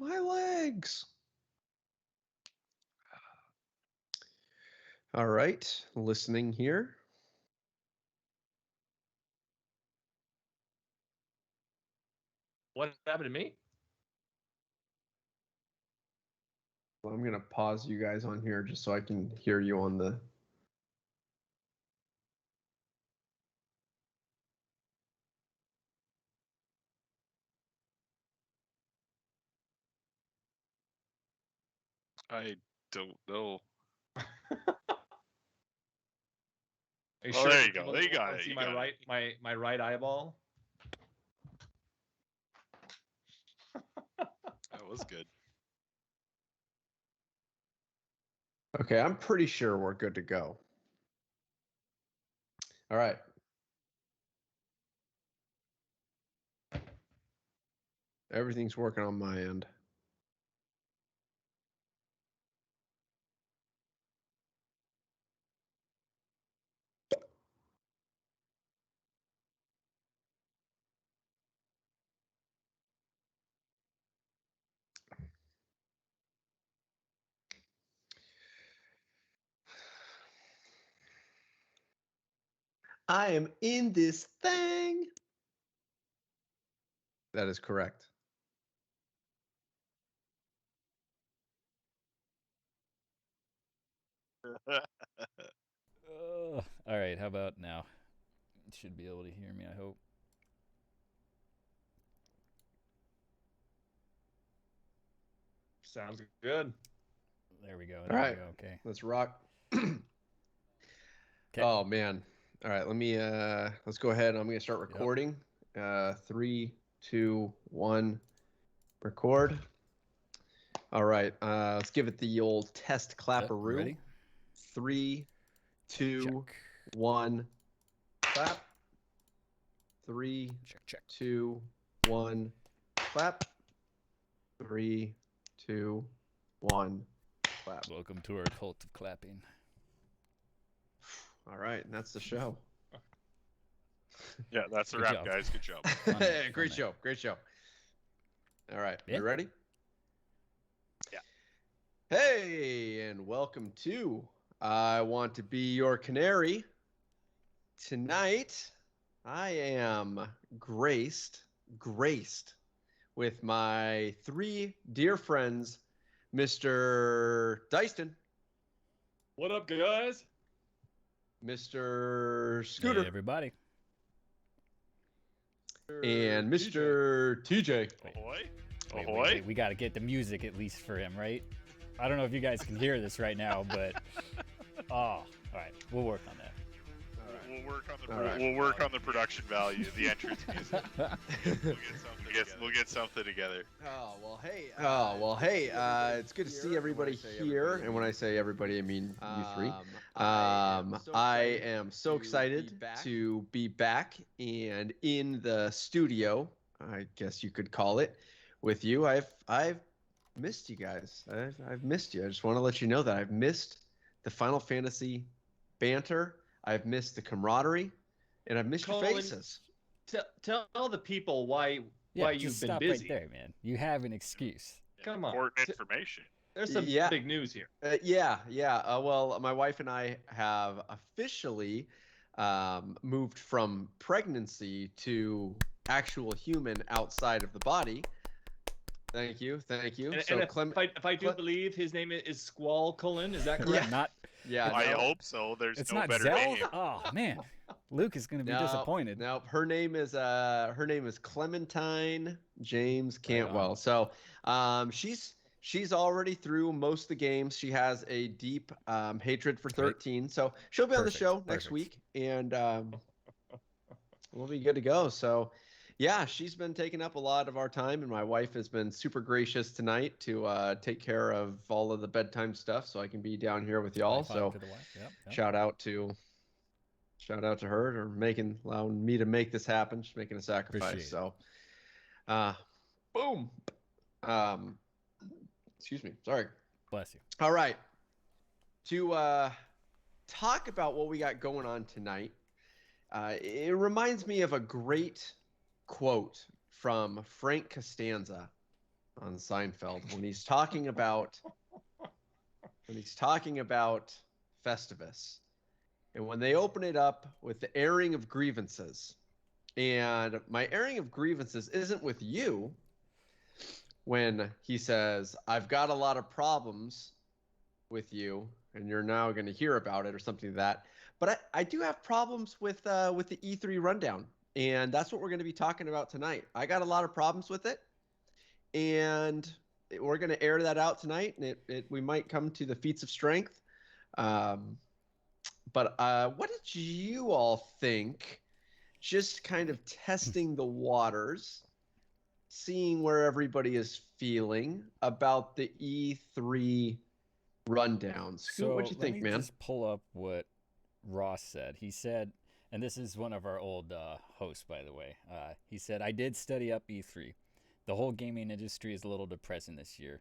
My legs. All right, listening here. What happened to me? Well, I'm going to pause you guys on here just so I can hear you on the... I don't know. Sure there you go. There you got it. See You my got right, it. my right eyeball. That was good. Okay, I'm pretty sure we're good to go. All right. Everything's working on my end. I am in this thing. That is correct. All right, how about now? You should be able to hear me, I hope. Sounds good. There we go. All right. Okay. Let's rock. Okay. Oh man. All right, let's go ahead. I'm going to start recording. 3, 2, 1, record. All right, let's give it the old test clapperoo. Ready? 3, 2, 1, clap. 3, check. 2, 1, clap. 3, 2, 1, clap. Welcome to our cult of clapping. All right, and that's the show. Yeah, that's the Good wrap, job. guys. Good job. Great show. Great show. All right, Yeah. You ready? Yeah. Hey, and welcome to I Want to Be Your Canary. Tonight, I am graced with my 3 dear friends, Mr. Dyston. What up, guys? Mr. Scooter. Hey, everybody. And Mr. TJ. Ahoy. Wait, Ahoy. we got to get the music at least for him, right? I don't know if you guys can hear this right now, but all right, we'll work on that. We'll work on the production value, the entrance music. We'll get something together. Oh well, hey! It's good to see everybody here. And when I say everybody, I mean you 3. I am so excited to be back and in the studio, I guess you could call it, with you. I've missed you guys. I've missed you. I just want to let you know that I've missed the Final Fantasy banter. I've missed the camaraderie, and I've missed your faces. Tell the people why you've been stop busy. Right there, man. You have an excuse. Come on. Important information. There's some big news here. Yeah. Well, my wife and I have officially moved from pregnancy to actual human outside of the body. Thank you. And, so if I do believe his name is Squall Cullen, is that correct? I hope so. There's no better Zell? name. Oh man, Luke is going to be disappointed. No, her name is Clementine James Cantwell. So, she's already through most of the games. She has a deep hatred for 13. So she'll be on the show next week, and we'll be good to go. So, yeah, she's been taking up a lot of our time, and my wife has been super gracious tonight to take care of all of the bedtime stuff, so I can be down here with y'all. So, shout out to her for allowing me to make this happen. She's making a sacrifice. So, boom. Excuse me. Sorry. Bless you. All right. To talk about what we got going on tonight, it reminds me of a great quote from Frank Costanza. on Seinfeld when he's talking about Festivus, and when they open it up with the airing of grievances, and my airing of grievances isn't with you. When he says, "I've got a lot of problems with you, and you're now going to hear about it," or something like that. But I do have problems with the E3 rundown, and that's what we're going to be talking about tonight. I got a lot of problems with it, and we're going to air that out tonight, and we might come to the feats of strength. But what did you all think? Just kind of testing the waters, seeing where everybody is feeling about the E3 rundowns. So What'd you think, let me man? just pull up what Ross said. He said, and this is one of our old hosts, by the way. He said, "I did study up E3. The whole gaming industry is a little depressing this year.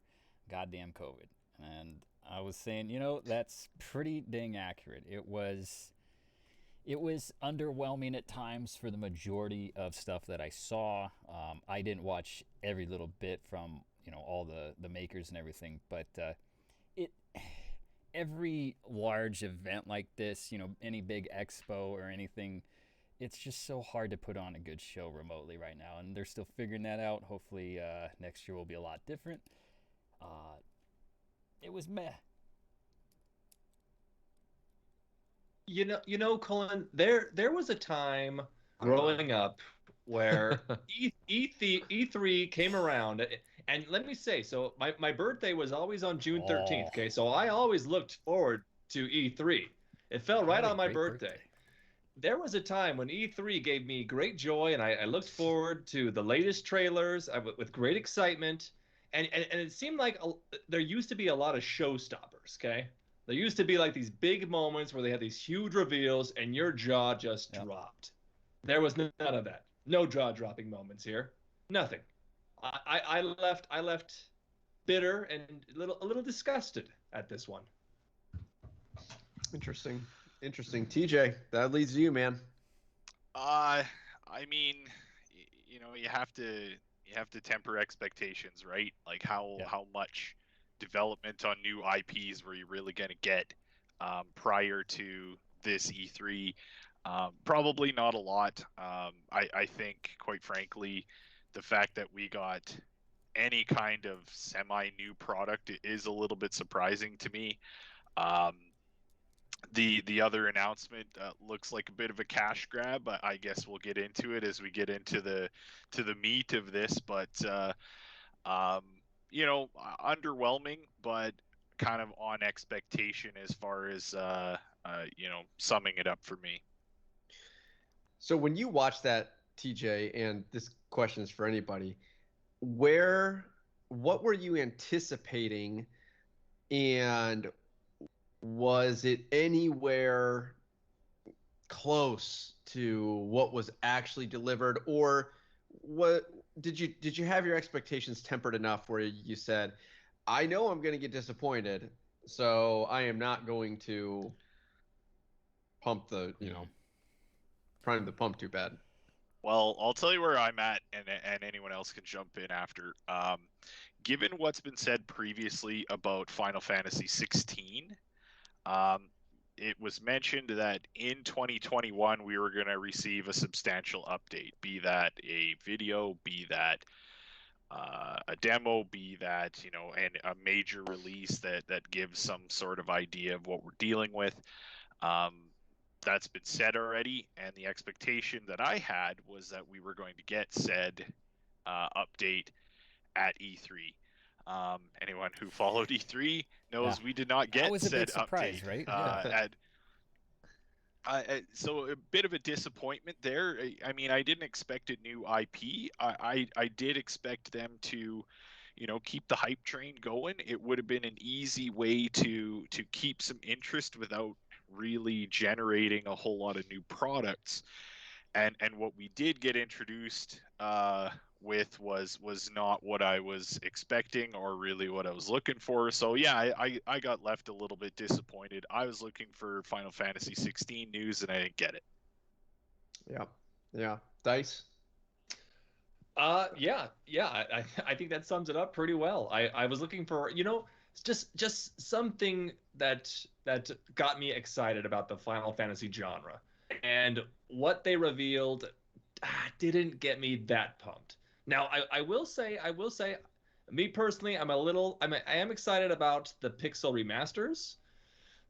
Goddamn COVID." And I was saying, that's pretty dang accurate. It was underwhelming at times for the majority of stuff that I saw. I didn't watch every little bit from all the makers and everything, but every large event like this, any big expo or anything, it's just so hard to put on a good show remotely right now, and they're still figuring that out. Hopefully next year will be a lot different. It was meh. Cullen, there was a time growing up where E3 came around, and let me say, so my birthday was always on June 13th. Okay, so I always looked forward to E3. It fell right on my birthday. There was a time when E3 gave me great joy, and I looked forward to the latest trailers with great excitement, and it seemed like there used to be a lot of showstoppers. Okay. There used to be like these big moments where they had these huge reveals and your jaw just dropped. There was none of that. No jaw-dropping moments here. Nothing. I left bitter and a little disgusted at this one. Interesting. TJ, that leads to you, man. I mean, you have to temper expectations, right? Like how much development on new IPs were you really going to get prior to this E3? Probably not a lot. I think, quite frankly, the fact that we got any kind of semi-new product is a little bit surprising to me. The other announcement looks like a bit of a cash grab. I guess we'll get into it as we get into the meat of this, but underwhelming, but kind of on expectation as far as summing it up for me. So when you watch that, TJ, and this question is for anybody, what were you anticipating, and was it anywhere close to what was actually delivered, or what did you have your expectations tempered enough where you said, I know I'm going to get disappointed, so I am not going to prime the pump too bad? Well, I'll tell you where I'm at, and anyone else can jump in after. Given what's been said previously about Final Fantasy 16, it was mentioned that in 2021 we were going to receive a substantial update, be that a video, be that a demo, be that and a major release that gives some sort of idea of what we're dealing with. That's been said already, and the expectation that I had was that we were going to get said update at E3. Anyone who followed E3 knows we did not get said surprise, update. Right? So a bit of a disappointment there. I mean, I didn't expect a new IP. I did expect them to, keep the hype train going. It would have been an easy way to keep some interest without really generating a whole lot of new products. And what we did get introduced with was not what I was expecting or really what I was looking for. So yeah, I got left a little bit disappointed. I was looking for Final Fantasy 16 news and I didn't get it. Yeah. Dice? Yeah. I think that sums it up pretty well. I was looking for, just something that got me excited about the Final Fantasy genre, and what they revealed didn't get me that pumped. Now, I will say, me personally, I am excited about the Pixel remasters,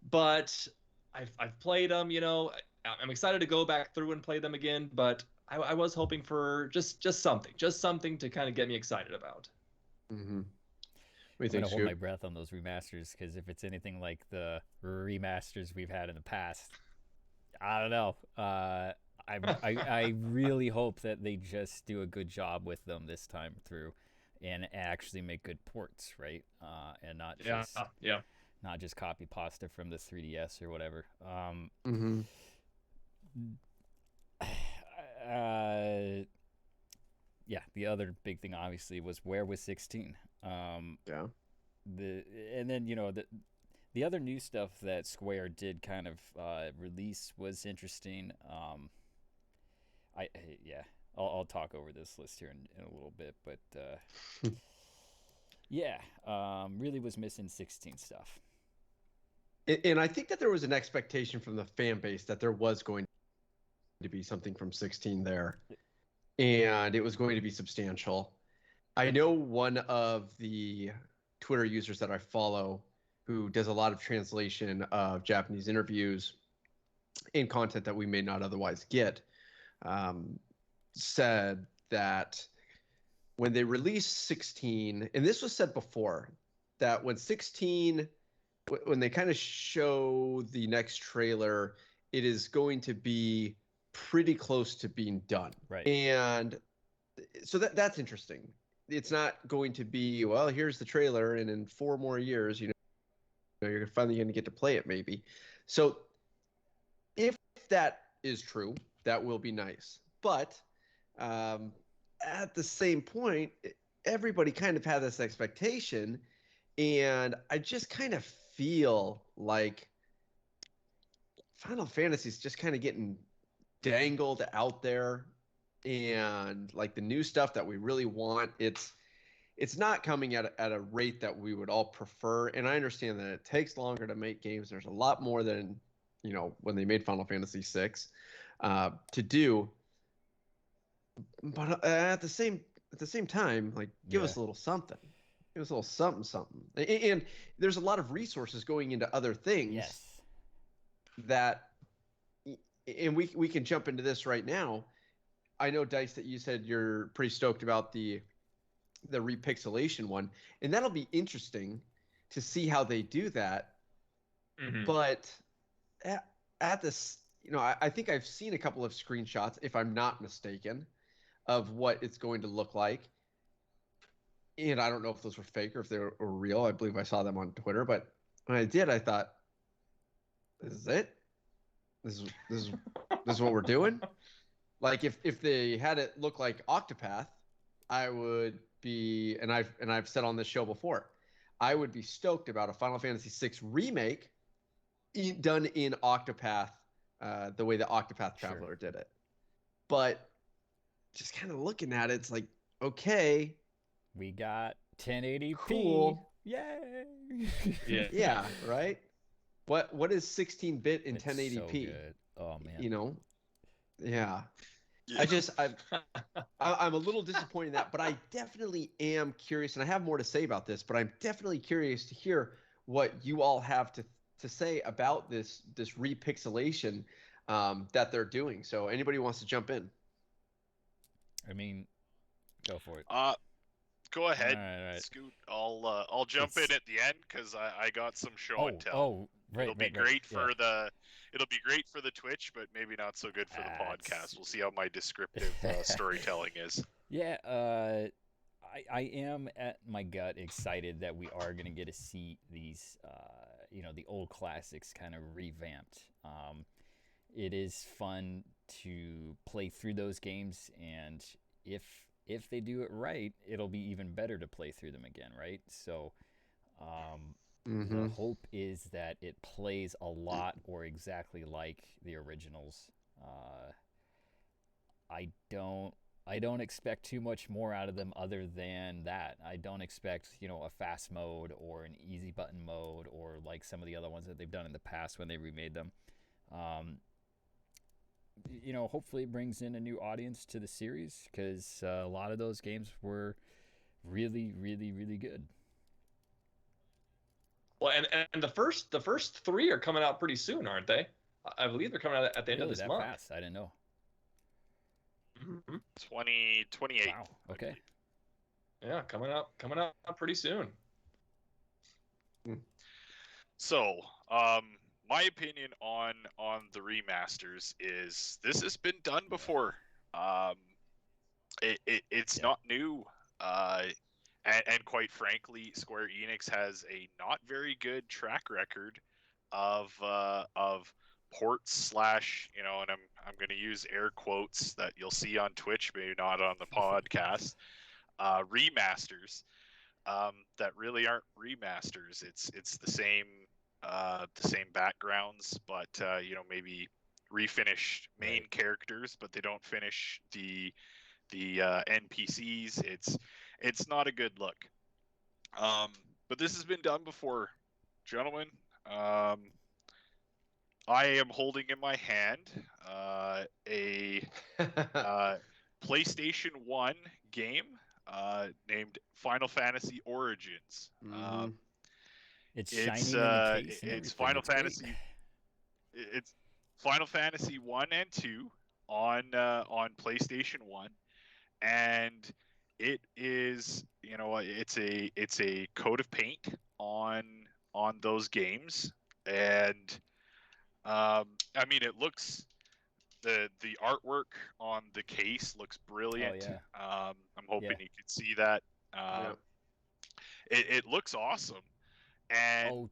but I've played them. I'm excited to go back through and play them again, but I was hoping for just something to kind of get me excited about. Mm-hmm. What do you I'm think, gonna hold my Scoot? breath on those remasters because if it's anything like the remasters we've had in the past, I don't know. I really hope that they just do a good job with them this time through, and actually make good ports, right? And Yeah, yeah. not just copy pasta from the 3DS or whatever. Mm-hmm. Uh, yeah, the other big thing obviously was where was 16. Yeah. And then the other new stuff that Square did kind of release was interesting. Yeah, I'll talk over this list here in a little bit, but yeah, really was missing 16 stuff. And I think that there was an expectation from the fan base that there was going to be something from 16 there, and it was going to be substantial. I know one of the Twitter users that I follow who does a lot of translation of Japanese interviews and content that we may not otherwise get, um, said that when they released 16, and this was said before, that when 16, when they kind of show the next trailer, it is going to be pretty close to being done. Right. And so that's interesting. It's not going to be, well, here's the trailer, and in 4 more years, you're finally going to get to play it, maybe. So if that is true, that will be nice. But at the same point, everybody kind of had this expectation, and I just kind of feel like Final Fantasy is just kind of getting dangled out there, and like the new stuff that we really want, it's not coming at a rate that we would all prefer. And I understand that it takes longer to make games. There's a lot more than when they made Final Fantasy VI to do. But at the same time, like, give us a little something. Give us a little something. And there's a lot of resources going into other things. Yes. That, and we can jump into this right now. I know, Dice, that you said you're pretty stoked about the repixelation one, and that'll be interesting to see how they do that. Mm-hmm. But at this, I think I've seen a couple of screenshots, if I'm not mistaken, of what it's going to look like. And I don't know if those were fake or if they were real. I believe I saw them on Twitter, but when I did, I thought, "This is it. This is what we're doing." Like if they had it look like Octopath, I would be, and I've said on this show before, I would be stoked about a Final Fantasy VI remake done in Octopath, the way the Octopath Traveler did it. But just kind of looking at it, it's like, okay, we got 1080p. Cool. Yay! Yeah, right. What is 16-bit in It's 1080p? so good. Oh man. Yeah. I'm a little disappointed in that, but I definitely am curious, and I have more to say about this, but I'm definitely curious to hear what you all have to say about this repixelation that they're doing. So anybody who wants to jump in? I mean, go for it. Go ahead, All right. Scoot. I'll jump in at the end because I got some show and tell. Oh, right. It'll be great for the Twitch, but maybe not so good for the podcast. We'll see how my descriptive storytelling is. Yeah, I am at my gut excited that we are going to get to see these, the old classics kind of revamped. It is fun to play through those games, and if they do it right, it'll be even better to play through them again, right? So the hope is that it plays a lot or exactly like the originals. I don't I don't expect too much more out of them other than that. I don't expect, a fast mode or an easy button mode or like some of the other ones that they've done in the past when they remade them. Hopefully it brings in a new audience to the series because a lot of those games were really, really, really good. Well, and the first 3 are coming out pretty soon, aren't they? I believe they're coming out at the end of this month. Fast? I didn't know. 2028. Wow. Okay. Yeah, coming up pretty soon. So, my opinion on the remasters is this has been done before. It's not new. And quite frankly, Square Enix has a not very good track record of ports / and I'm going to use air quotes that you'll see on Twitch, maybe not on the podcast, remasters that really aren't remasters. It's the same backgrounds, but maybe refinished main characters, but they don't finish the NPCs. It's not a good look. But this has been done before, gentlemen. I am holding in my hand a PlayStation 1 game named Final Fantasy Origins. It's shining in the case. It's Final Fantasy. It's Final Fantasy 1 and 2 on PlayStation 1, and it is it's a coat of paint on those games, and it looks the artwork on the case looks brilliant. Oh, yeah. I'm hoping you can see that. It looks awesome. And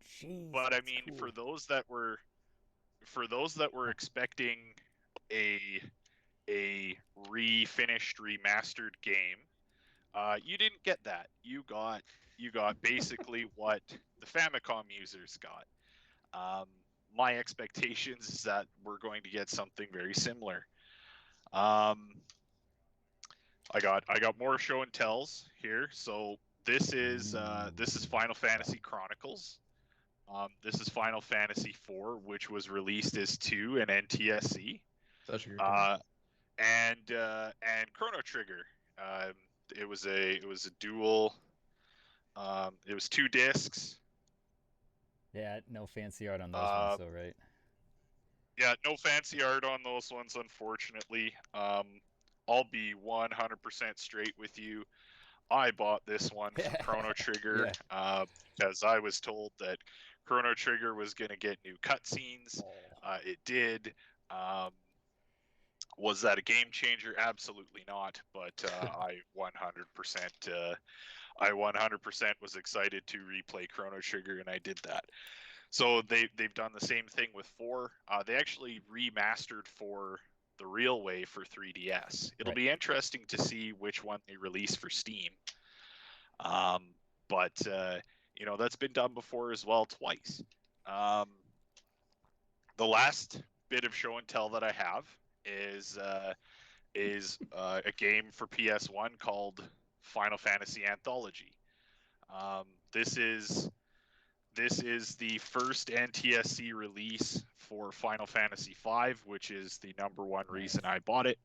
but I mean, cool. for those that were expecting a refinished, remastered game, you didn't get that. You got basically what the Famicom users got. My expectations is that we're going to get something very similar. I got more show and tells here. So this is Final Fantasy Chronicles. This is Final Fantasy 4, which was released as 2 and NTSC. Such a good and Chrono Trigger. It was a dual. It was 2 discs. Yeah, no fancy art on those ones, though, right? Yeah, no fancy art on those ones, unfortunately. I'll be 100% straight with you. I bought this one for Chrono Trigger because I was told that Chrono Trigger was going to get new cutscenes. It did. Was that a game changer? Absolutely not. But I 100% was excited to replay Chrono Trigger, and I did that. So they've done the same thing with 4. They actually remastered 4 the real way for 3DS. It'll be interesting to see which one they release for Steam. But that's been done before as well, twice. The last bit of show and tell that I have is a game for PS1 called Final Fantasy Anthology. This is the first NTSC release for Final Fantasy V, which is the #1 reason I bought it.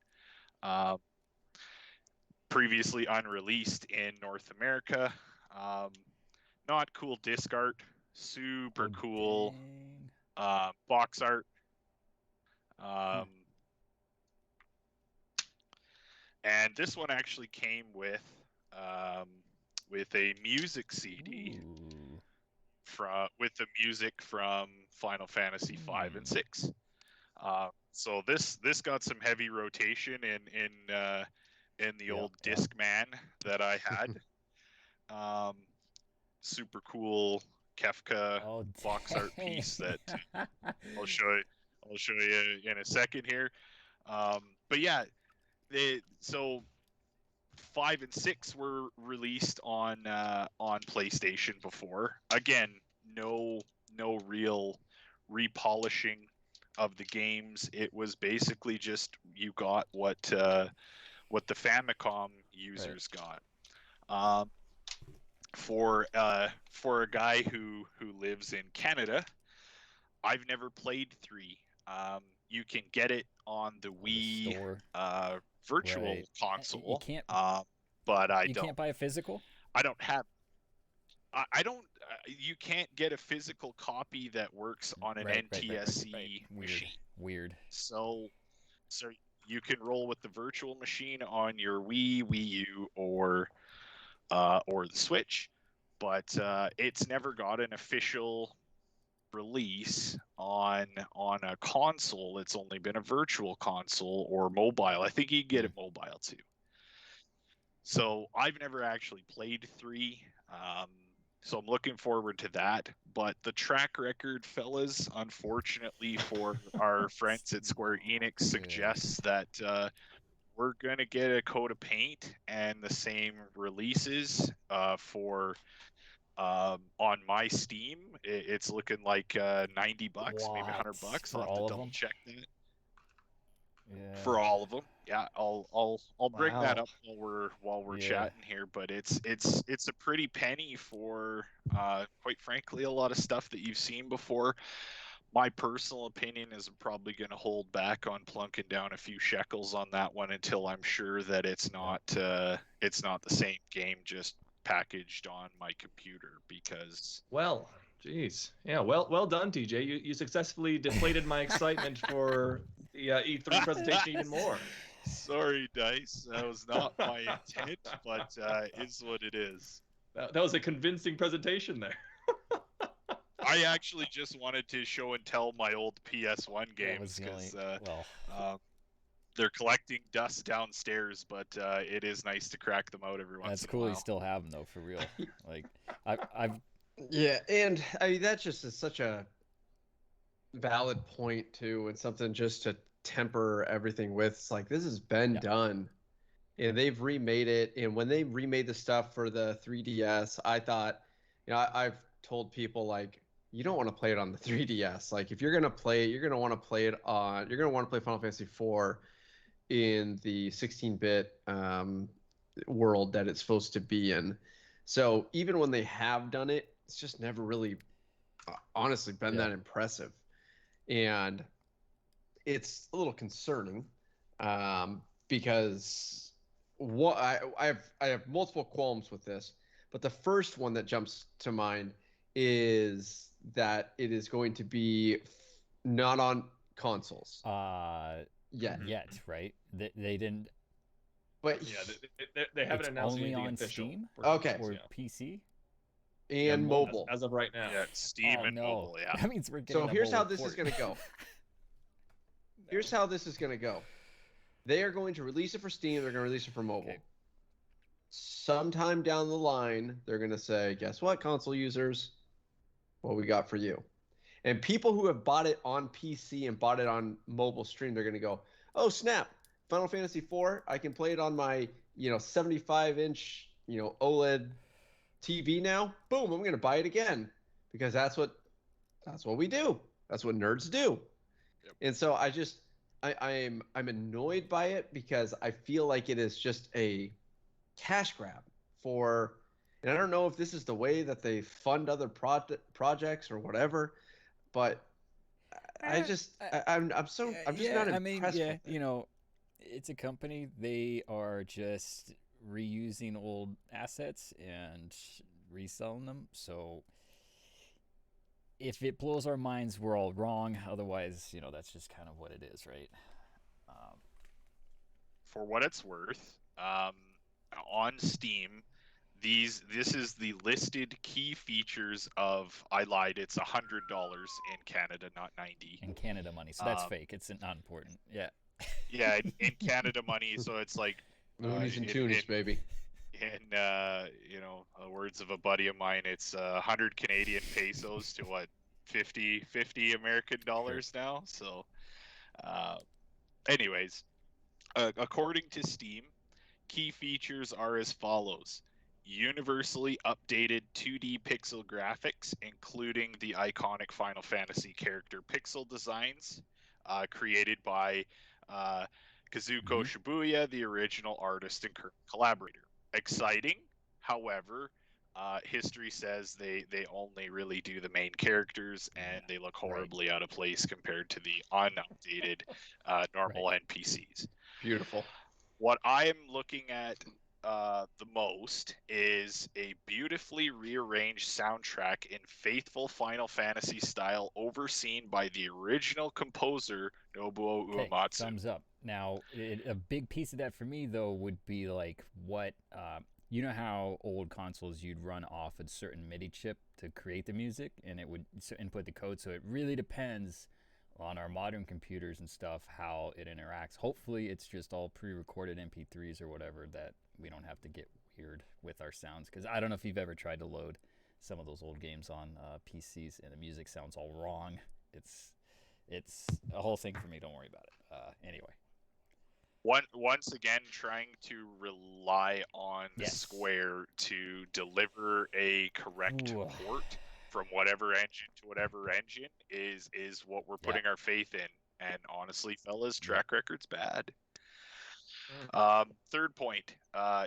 Previously unreleased in North America. Not cool disc art, super cool box art. And this one actually came with a music CD with the music from Final Fantasy V and 6. So this got some heavy rotation in the old Discman that I had. Super cool Kefka box art piece that I'll show you in a second here. But yeah, so 5 and 6 were released on PlayStation before. Again, no real repolishing of the games. It was basically just you got what what the Famicom users got. For a guy who lives in Canada, I've never played 3. You can get it on the Wii store. Virtual Console. You can't. But I you don't. can't buy a physical. I don't have. I don't. You can't get a physical copy that works on an NTSC machine. Weird. So you can roll with the virtual machine on your Wii, Wii U, or the Switch, but it's never got an official release on a console. It's only been a virtual console or mobile. I think you can get it mobile too. So I've never actually played 3. So I'm looking forward to that. But the track record, fellas, unfortunately for our friends at Square Enix, suggests that we're going to get a coat of paint and the same releases for on my Steam. It's looking like $90, maybe $100. For I'll have all to of double them? check that. Yeah. For all of them, yeah, I'll bring that Wow. up while we're Yeah. chatting here. But it's a pretty penny for, quite frankly, a lot of stuff that you've seen before. My personal opinion is I'm probably going to hold back on plunking down a few shekels on that one until I'm sure that it's not the same game just packaged on my computer, because Well, geez, yeah, well done, TJ. You successfully deflated my excitement for the E3 presentation even more. Sorry, Dice, that was not my intent, but is what it is. That was a convincing presentation there. I actually just wanted to show and tell my old PS1 games because they're collecting dust downstairs, but it is nice to crack them out every once That's in cool. a while. You still have them though, for real. Like, I've Yeah, and I mean that just is such a valid point too, and something just to temper everything with. It's like this has been done, and they've remade it. And when they remade the stuff for the 3DS, I thought, I've told people like, you don't want to play it on the 3DS. Like if you're gonna play it, you're gonna want to play Final Fantasy IV in the 16-bit world that it's supposed to be in. So even when they have done it, it's just never really, honestly, been that impressive, and it's a little concerning because what I have multiple qualms with this, but the first one that jumps to mind is that it is going to be not on consoles. Yet, right? They didn't. But yeah, they haven't announced only anything on official. Steam. Okay. Or PC. And mobile. As of right now. Yeah, Steam and mobile, yeah. That means we're getting So here's how this is going to go. Here's how this is going to go. They are going to release it for Steam. They're going to release it for mobile. Okay. Sometime down the line, they're going to say, guess what, console users? What we got for you. And people who have bought it on PC and bought it on mobile stream, they're going to go, oh, snap. Final Fantasy IV, I can play it on my, 75-inch, OLED TV now. Boom, I'm going to buy it again because that's what we do. That's what nerds do. Yep. And so I'm annoyed by it because I feel like it is just a cash grab and I don't know if this is the way that they fund other projects or whatever, but I'm just not impressed with it. It's a company. They are just reusing old assets and reselling them. So if it blows our minds, we're all wrong. Otherwise, that's just kind of what it is, right? For what it's worth, on Steam, this is the listed key features of, I lied, it's $100 in Canada, not 90. In Canada money, so that's fake. It's not important. Yeah. Yeah, in Canada money, so it's like loonies and toonies, baby. In words of a buddy of mine, it's 100 Canadian pesos to what, 50 American dollars now. So, anyways, according to Steam, key features are as follows: universally updated 2D pixel graphics, including the iconic Final Fantasy character pixel designs created by Kazuko Shibuya, the original artist and current collaborator. Exciting, however, history says they only really do the main characters, and they look horribly out of place compared to the unupdated normal NPCs. Beautiful. What I am looking at the most is a beautifully rearranged soundtrack in faithful Final Fantasy style, overseen by the original composer Nobuo Uematsu. Thumbs up. Now, a big piece of that for me though would be like what you know how old consoles you'd run off a certain MIDI chip to create the music, and it would input the code. So it really depends on our modern computers and stuff how it interacts. Hopefully, it's just all pre-recorded MP3s or whatever that we don't have to get weird with our sounds. Because I don't know if you've ever tried to load some of those old games on PCs and the music sounds all wrong. It's a whole thing for me. Don't worry about it. Anyway. Once again, trying to rely on Square to deliver a correct port from whatever engine to whatever engine is what we're putting our faith in. And honestly, fellas, track record's bad. Third point,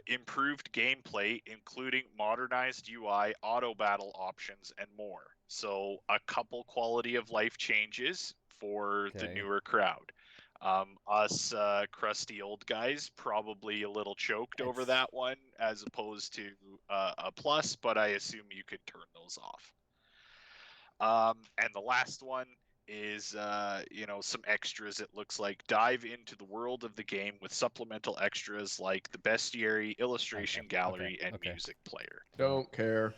improved gameplay, including modernized UI, auto battle options, and more. So a couple quality of life changes for the newer crowd. Us crusty old guys probably a little choked over that one as opposed to a plus, but I assume you could turn those off. And the last one is some extras. It looks like dive into the world of the game with supplemental extras like the bestiary, illustration gallery, and music player. Don't care.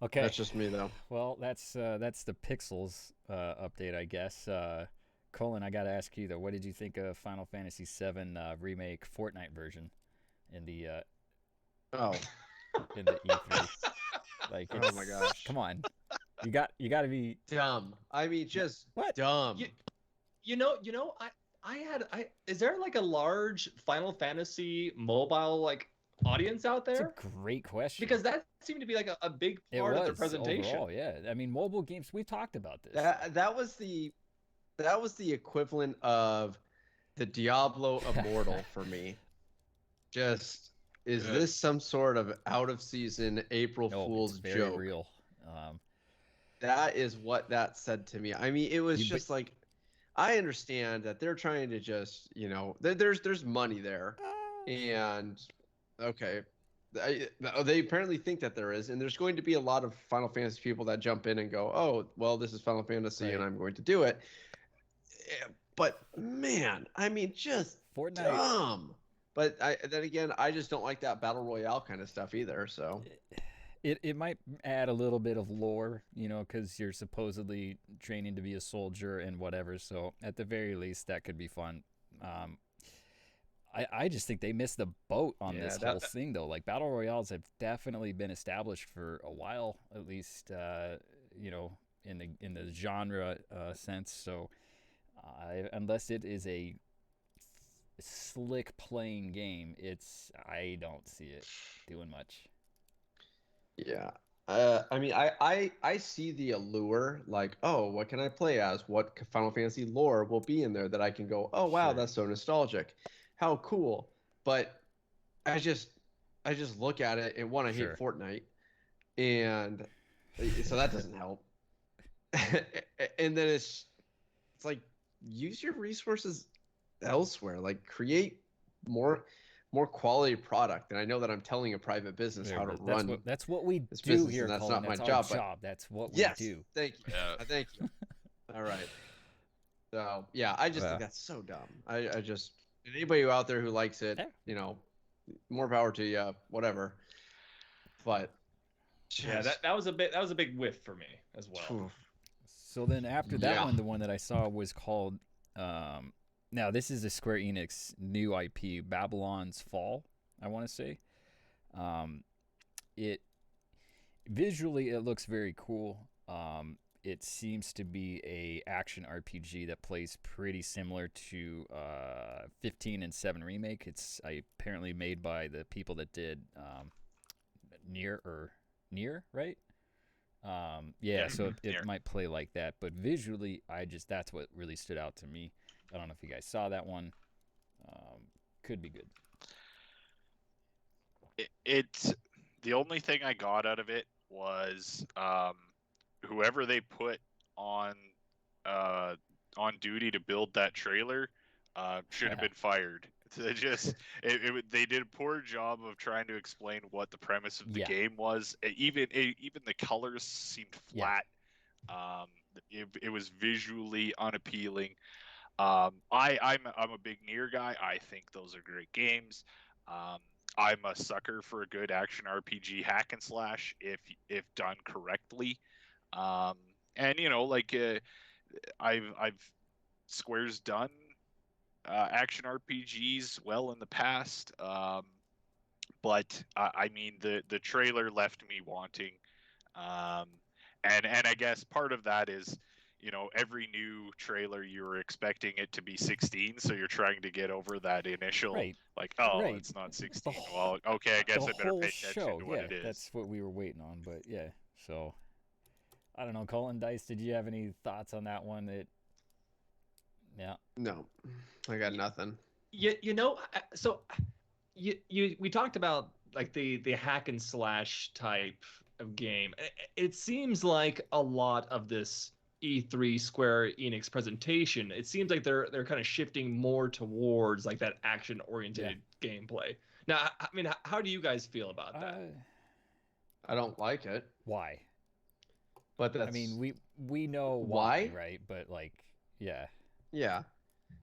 Okay, that's just me though. Well, that's the Pixels update, I guess. Colin, I gotta ask you though, what did you think of Final Fantasy VII remake Fortnite version in the in the E3? Like, oh my gosh! Come on, you got to be dumb. I mean, just what? Dumb. Is there like a large Final Fantasy mobile like audience out there? That's a great question. Because that seemed to be like a big part of the presentation. Overall, yeah. I mean, mobile games. We've talked about this. That was the equivalent of the Diablo Immortal for me. Just, is this some sort of out of season April Fool's very joke? Real. That is what that said to me. I mean, it was just like, I understand that they're trying to just, there's money there, and okay, they apparently think that there is, and there's going to be a lot of Final Fantasy people that jump in and go, oh, well, this is Final Fantasy, and I'm going to do it. But man, I mean, just Fortnite. Dumb. But then again, I just don't like that battle royale kind of stuff either. So it might add a little bit of lore, because you're supposedly training to be a soldier and whatever. So at the very least, that could be fun. I just think they missed the boat on this whole thing, though. Like, battle royales have definitely been established for a while, at least, in the genre sense. So unless it is a slick playing game, I don't see it doing much. Yeah. I mean, I see the allure, like, oh, what can I play as? What Final Fantasy lore will be in there that I can go, oh, wow, that's so nostalgic. How cool. But I just look at it and want to hate Fortnite. And so that doesn't help. And then it's like, use your resources elsewhere. Like, create more quality product. And I know that I'm telling a private business how to run. That's what we do here. And that's Colin. not my job. job. That's what we do. Thank you. Yeah. Thank you. All right. So yeah, I just think that's so dumb. I just, anybody out there who likes it, more power to you. Whatever. But that was a big whiff for me as well. So then after that one, the one that I saw was called. Now, this is a Square Enix new IP, Babylon's Fall, I want to say. Visually, it looks very cool. It seems to be a action RPG that plays pretty similar to 15 and 7 Remake. It's apparently made by the people that did Nier, right? So it might play like that. But visually, that's what really stood out to me. I don't know if you guys saw that one. Could be good. It's the only thing I got out of it was whoever they put on duty to build that trailer should have been fired. They did a poor job of trying to explain what the premise of the game was. Even the colors seemed flat. It was visually unappealing. I'm a big Nier guy. I think those are great games. I'm a sucker for a good action RPG hack and slash if done correctly. And I've Square's done action RPGs well in the past. But I mean the trailer left me wanting. And I guess part of that is, every new trailer you were expecting it to be 16, so you're trying to get over that initial it's not 16. Well, okay, I guess I better pay attention to what it is. That's what we were waiting on, but yeah. So I don't know, Colin Dice, did you have any thoughts on that one? No, I got nothing. So we talked about like the hack and slash type of game. It seems like a lot of this E3 Square Enix presentation, it seems like they're kind of shifting more towards like that action oriented gameplay. Now, I mean, how do you guys feel about that? I don't like it. Why? But that's, I mean, we know why, right? But like, yeah.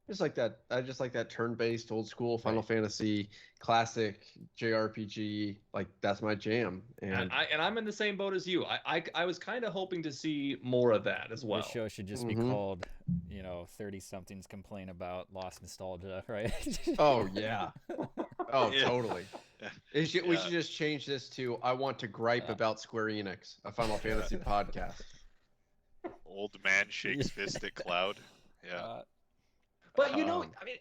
Just like that. I just like that turn-based, old school Final Fantasy classic JRPG. Like that's my jam. And I'm in the same boat as you. I was kind of hoping to see more of that as well. This show should just be called, 30-somethings complain about lost nostalgia, right? Oh yeah. Oh totally. We should just change this to I want to gripe about Square Enix, a Final Fantasy podcast. Old man shakes fist at cloud. Yeah. But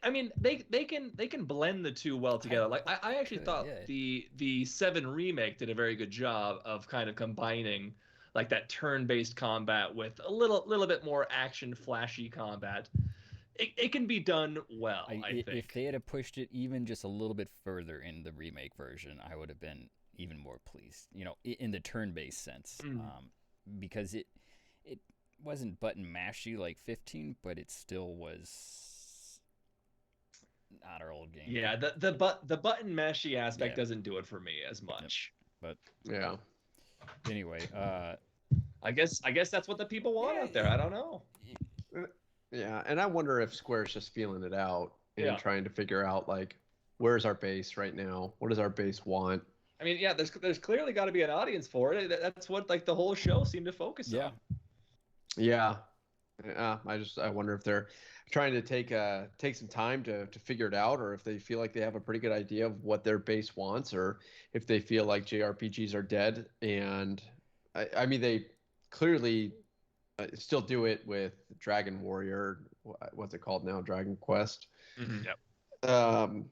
I mean, they can blend the two well together. Like I actually thought the 7 remake did a very good job of kind of combining like that turn-based combat with a little bit more action, flashy combat. It can be done well. I think if they had pushed it even just a little bit further in the remake version, I would have been even more pleased. In the turn-based sense, because it wasn't button mashy like 15, but it still was not our old game. Yeah, the button mashy aspect doesn't do it for me as much. But yeah. Anyway, I guess that's what the people want out there. I don't know. Yeah, and I wonder if Square's just feeling it out and trying to figure out like where's our base right now? What does our base want? I mean, there's clearly got to be an audience for it. That's what like the whole show seemed to focus on. Yeah. I wonder if they're trying to take some time to figure it out, or if they feel like they have a pretty good idea of what their base wants, or if they feel like JRPGs are dead. And I mean, they clearly still do it with Dragon Warrior. What's it called now? Dragon Quest. Mm-hmm. Yep.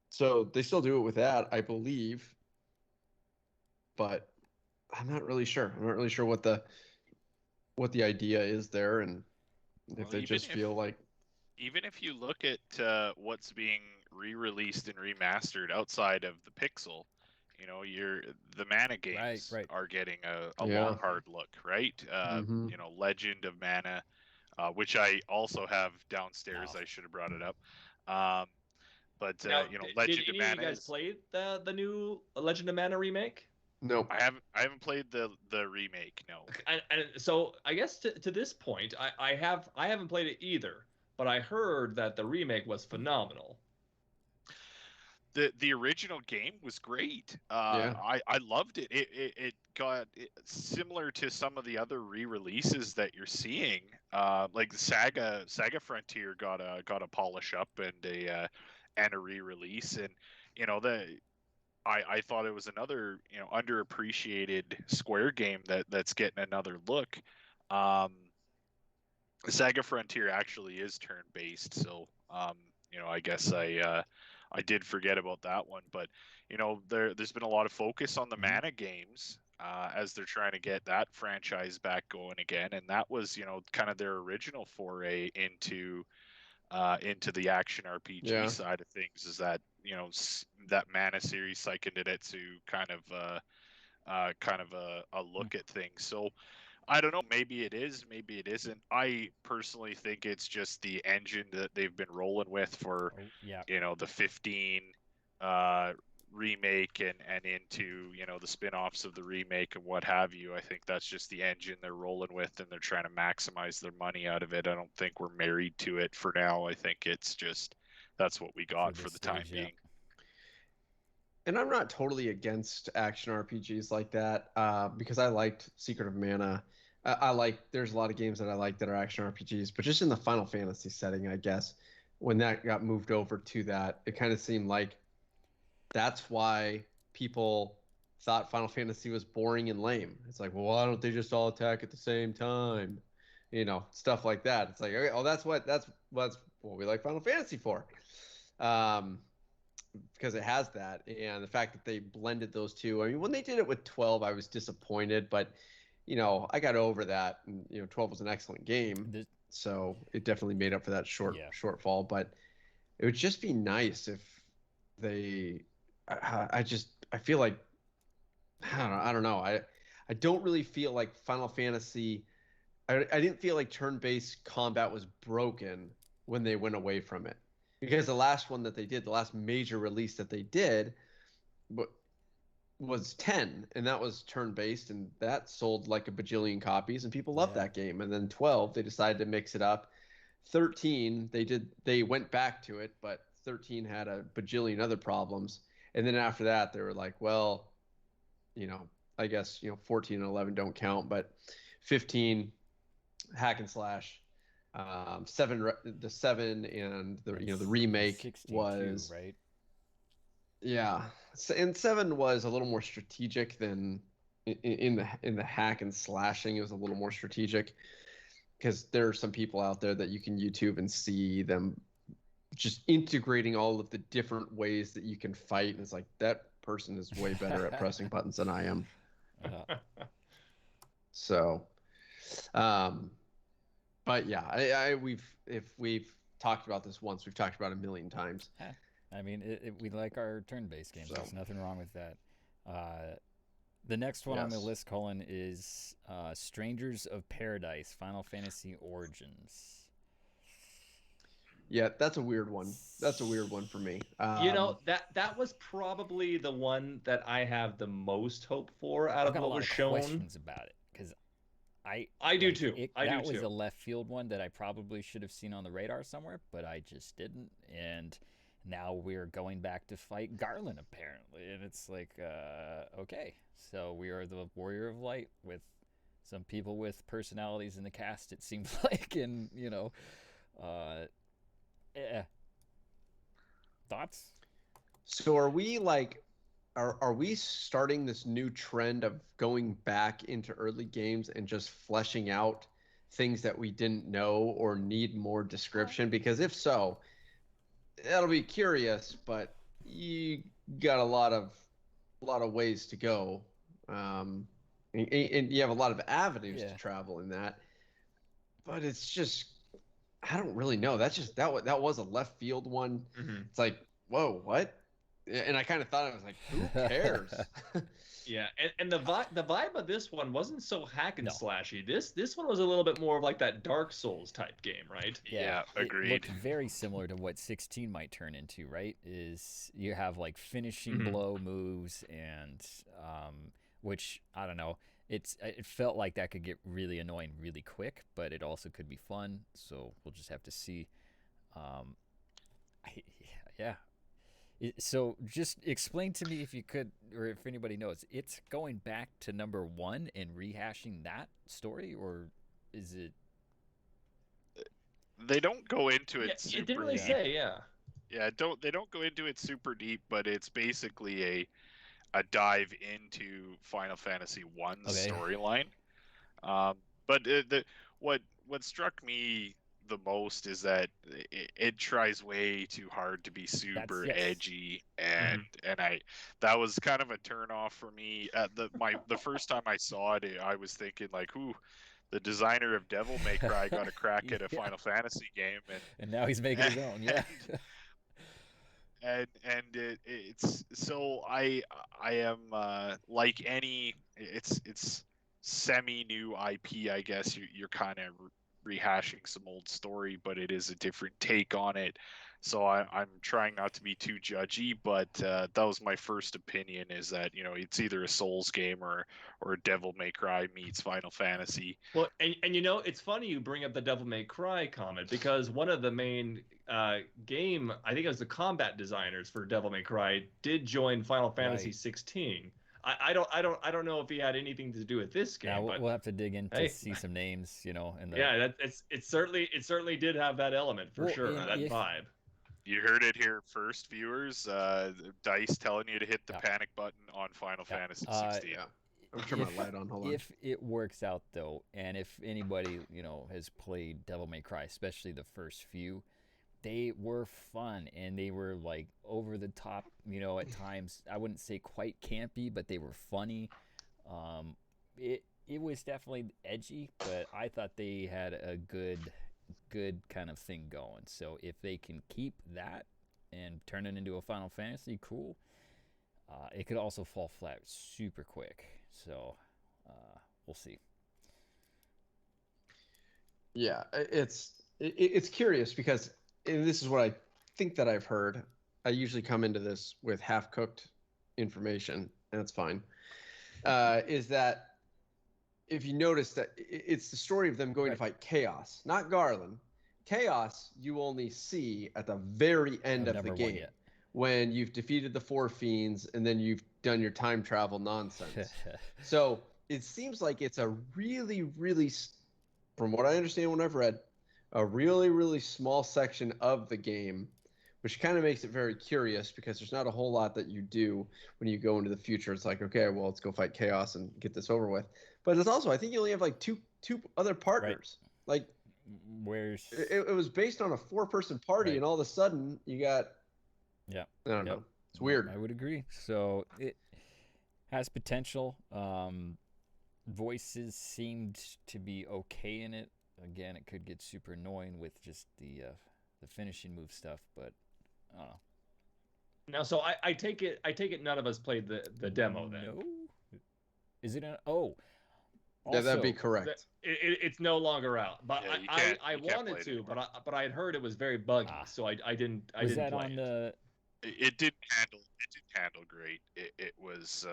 So they still do it with that, I believe. But I'm not really sure. I'm not really sure what the idea is there, and if they just feel like. Even if you look at what's being re-released and remastered outside of the Pixel, the Mana games are getting a long hard look, right? Legend of Mana, which I also have downstairs. I should have brought it up. But now, Legend of Mana. Did you guys play the new Legend of Mana remake? No, I haven't played the remake. No. And so I guess to this point, I haven't played it either, but I heard that the remake was phenomenal. The original game was great. I loved it. It got similar to some of the other re-releases that you're seeing. Like Saga Frontier got a polish up and a re-release, and I thought it was another underappreciated Square game that's getting another look. Saga Frontier actually is turn-based, so I guess I did forget about that one, but there's been a lot of focus on the Mana games as they're trying to get that franchise back going again, and that was kind of their original foray into into the action RPG side of things, is that that Mana series Seiken Densetsu kind of a look at things. So I don't know, maybe it is, maybe it isn't. I personally think it's just the engine that they've been rolling with for the 15 remake and into the spin-offs of the remake and what have you. I think that's just the engine they're rolling with, and they're trying to maximize their money out of it. I don't think we're married to it for now. I think it's just that's what we got for the time being. And I'm not totally against action RPGs like that, because I liked Secret of Mana. There's a lot of games that I like that are action RPGs, but just in the Final Fantasy setting, I guess, when that got moved over to that, it kind of seemed like that's why people thought Final Fantasy was boring and lame. It's like, well, why don't they just all attack at the same time? Stuff like that. It's like, okay, oh, that's what we like Final Fantasy for. Because it has that, and the fact that they blended those two. I mean, when they did it with 12, I was disappointed, but I got over that. And, 12 was an excellent game, so it definitely made up for that shortfall. But it would just be nice if they. I feel like I don't know. I don't really feel like Final Fantasy. I didn't feel like turn-based combat was broken when they went away from it. Because the last one that they did, the last major release that they did, was 10, and that was turn-based, and that sold like a bajillion copies, and people loved that game. And then 12, they decided to mix it up. 13, they went back to it, but 13 had a bajillion other problems. And then after that, they were like, well, I guess 14 and 11 don't count, but 15 hack and slash. 7 and the remake was right. Yeah, and 7 was a little more strategic than in the hack and slashing. It was a little more strategic because there are some people out there that you can YouTube and see them just integrating all of the different ways that you can fight, and it's like that person is way better at pressing buttons than I am. So, but yeah, if we've talked about this once, we've talked about it a million times. I mean, we like our turn-based games. There's nothing wrong with that. The next one on the list, Colin, is Strangers of Paradise: Final Fantasy Origins. Yeah, that's a weird one. That's a weird one for me. That was probably the one that I have the most hope for out of what was shown. I've got a lot of questions about it because I do too. That was a left field one that I probably should have seen on the radar somewhere, but I just didn't. And now we're going back to fight Garland apparently, and it's like, okay, so we are the Warrior of Light with some people with personalities in the cast. It seems like, and thoughts? So are we like, are we starting this new trend of going back into early games and just fleshing out things that we didn't know or need more description? Because if so, that'll be curious, but you got a lot of ways to go, and you have a lot of avenues to travel in that. But it's just, I don't really know. That's just that was a left field one. Mm-hmm. It's like, whoa, what? And I kind of thought, I was like, who cares? Yeah, and the vibe of this one wasn't so hack and slashy. This one was a little bit more of like that Dark Souls type game, right? Yeah, agreed. It looked very similar to what 16 might turn into, right? Is you have like finishing blow moves, and which, I don't know, it felt like that could get really annoying really quick, but it also could be fun. So we'll just have to see. So just explain to me, if you could, or if anybody knows, it's going back to number 1 and rehashing that story, or is it? They don't go into it super it didn't really deep. say, yeah. Yeah, they don't go into it super deep, but it's basically a dive into Final Fantasy 1's storyline. But what struck me the most is that it tries way too hard to be super edgy, and that was kind of a turn off for me. The first time I saw it, I was thinking like, ooh, the designer of Devil May Cry got a crack at a Yeah. Final Fantasy game, And now he's making his own. Yeah. it's so I am like any it's semi new IP, I guess. You're kind of rehashing some old story, but it is a different take on it. So I'm trying not to be too judgy, but that was my first opinion, is that, you know, it's either a Souls game or a Devil May Cry meets Final Fantasy. Well, and you know, it's funny you bring up the Devil May Cry comment, because one of the main game, I think it was the combat designers for Devil May Cry, did join Final Fantasy Right. 16. I don't know if he had anything to do with this game, Now but we'll have to dig in to hey. see some names, you know. And yeah, it certainly did have that element for Well, sure, and that if- vibe. You heard it here first, viewers. Dice telling you to hit the Yeah. panic button on Final Fantasy 16. Yeah. I'm turn my light on. Hold on. If it works out though, and if anybody, you know, has played Devil May Cry, especially the first few, they were fun and they were like over the top, you know, at times. I wouldn't say quite campy, but they were funny. It was definitely edgy, but I thought they had a good kind of thing going. So if they can keep that and turn it into a Final Fantasy, cool. It could also fall flat super quick. So we'll see. Yeah, it's curious because, and this is what I think that I've heard. I usually come into this with half-cooked information, and that's fine. Is that if you notice that it's the story of them going to fight Chaos, not Garland. Chaos you only see at the very end I've of the never won game yet. when you've defeated the four fiends and then you've done your time travel nonsense. So it seems like it's a really, really, from what I understand when I've read, a really, really small section of the game, which kind of makes it very curious because there's not a whole lot that you do when you go into the future. It's like, okay, well, let's go fight Chaos and get this over with. But it's also, I think you only have like two other partners. Right. Like, where's it was based on a 4-person party, Right. and all of a sudden you got, yeah, I don't know. It's weird. I would agree. So it has potential. Voices seemed to be okay in it. Again, it could get super annoying with just the finishing move stuff, but I don't know. Now, so I take it none of us played the demo then. No. Is it an Yeah, that'd be also- correct. It's no longer out, but Yeah, you I can't play wanted it to, anymore. but I had heard it was very buggy, so I didn't Was that play on it. the It didn't handle great. It was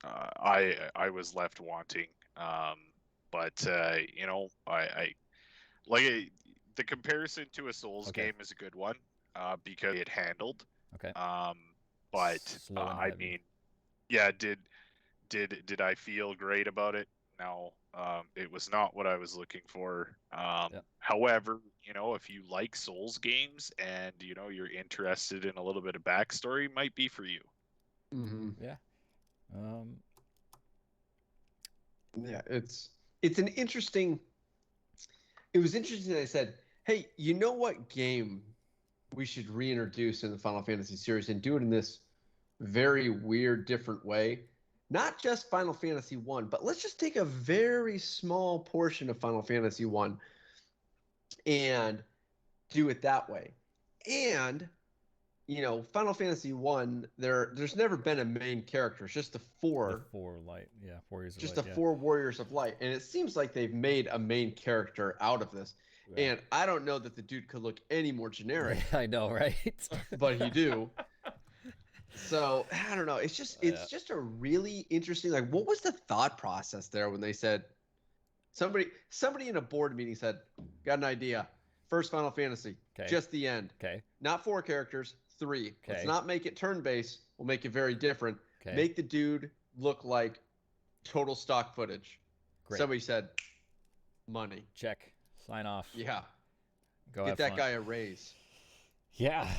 I was left wanting. But you know, I like the comparison to a Souls Okay. game is a good one, because it handled. Okay. But Slow and I heavy. mean, yeah, did I feel great about it? No. It was not what I was looking for. Yep. However, you know, if you like Souls games and, you know, you're interested in a little bit of backstory, might be for you. Mm-hmm. Yeah. Yeah, it's an interesting. It was interesting that I said, "Hey, you know what game we should reintroduce in the Final Fantasy series and do it in this very weird, different way? Not just Final Fantasy 1, but let's just take a very small portion of Final Fantasy 1 and do it that way." And you know, Final Fantasy 1, there's never been a main character. It's just the four. The Warriors of Just Light. the 4 Warriors of Light. And it seems like they've made a main character out of this. Yeah. And I don't know that the dude could look any more generic, I know, right? but he do. So I don't know. It's just a really interesting, like, what was the thought process there when they said somebody in a board meeting said, got an idea. First Final Fantasy, Okay. just the end. Okay. Not 4 characters, 3. Let's Okay. not make it turn-based. We'll make it very different. Okay. Make the dude look like total stock footage. Great. Somebody said, money. Check. Sign off. Yeah. Go Get have that fun. guy a raise. Yeah.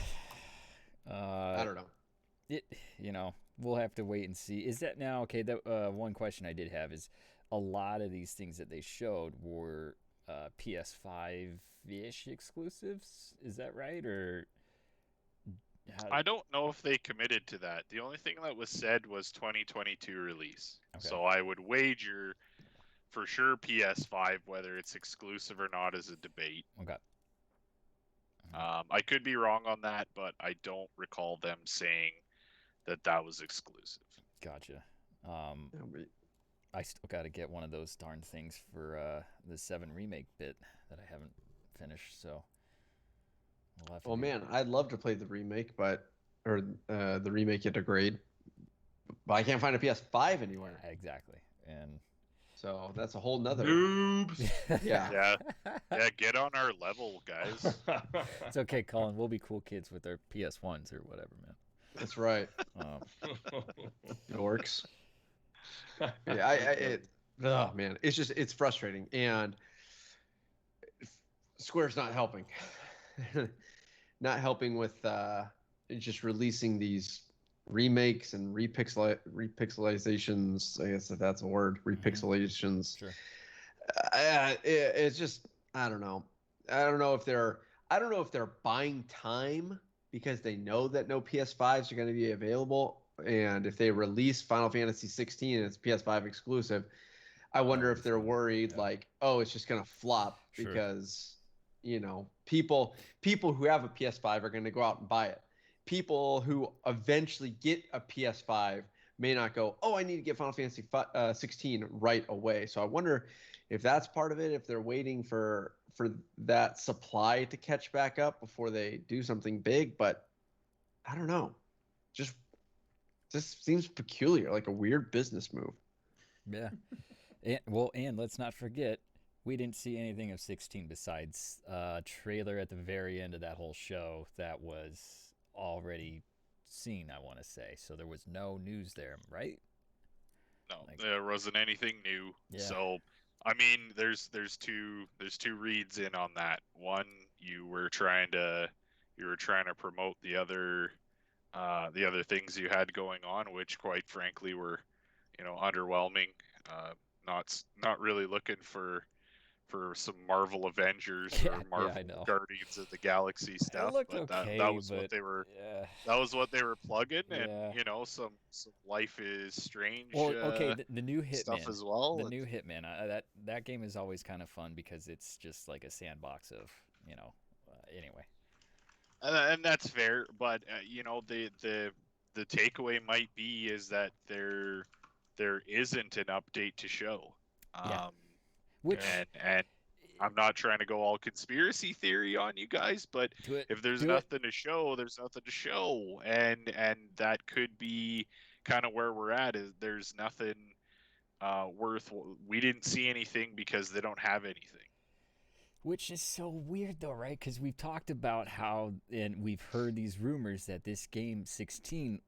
I don't know. You know, we'll have to wait and see. Is that now okay? That one question I did have is, a lot of these things that they showed were PS5-ish exclusives. Is that right, or? I don't know if they committed to that. The only thing that was said was 2022 release. Okay. So I would wager for sure PS5, whether it's exclusive or not is a debate. Okay. I could be wrong on that, but I don't recall them saying that was exclusive. Gotcha. Yeah, I still got to get one of those darn things for the 7 remake bit that I haven't finished. So. We'll have to well, do man, I'd love to play the remake, or the remake you degrade, but I can't find a PS5 anywhere. Exactly. And So that's a whole nother. Noobs. Yeah. Yeah, get on our level, guys. it's okay, Colin. We'll be cool kids with our PS1s or whatever, man. That's right. Dorks. Yeah, oh man, it's frustrating, and Square's not helping. Not helping with just releasing these remakes and repixelizations. I guess if that's a word, repixelations. Sure. It's just I don't know. I don't know if they're buying time because they know that no PS5s are going to be available, and if they release Final Fantasy 16 and it's PS5 exclusive, I wonder if they're worried like, oh, it's just going to flop because people who have a PS5 are going to go out and buy it. People who eventually get a PS5 may not go, oh, I need to get Final Fantasy 16 right away. So I wonder if that's part of it, if they're waiting for that supply to catch back up before they do something big. But I don't know. Just seems peculiar, like a weird business move. Yeah. And let's not forget, we didn't see anything of 16 besides a trailer at the very end of that whole show that was already seen, I want to say. So there was no news there, right? No, there wasn't anything new. Yeah. So, I mean, there's two reads in on that. One, you were trying to promote the other things you had going on, which quite frankly were, underwhelming. Not really looking for some Marvel Avengers or Marvel Guardians of the Galaxy stuff, but that was what they were. Yeah. That was what they were plugging, and some Life is Strange. Well, okay, the new Hitman stuff as well. The new Hitman, that game is always kind of fun because it's just like a sandbox of anyway. And that's fair, but the takeaway might be is that there isn't an update to show. Which and I'm not trying to go all conspiracy theory on you guys, but if there's nothing to show, there's nothing to show, and that could be kind of where we're at. Is there's nothing worth. We didn't see anything because they don't have anything. Which is so weird though, right? Because we've talked about how, and we've heard these rumors that this game 16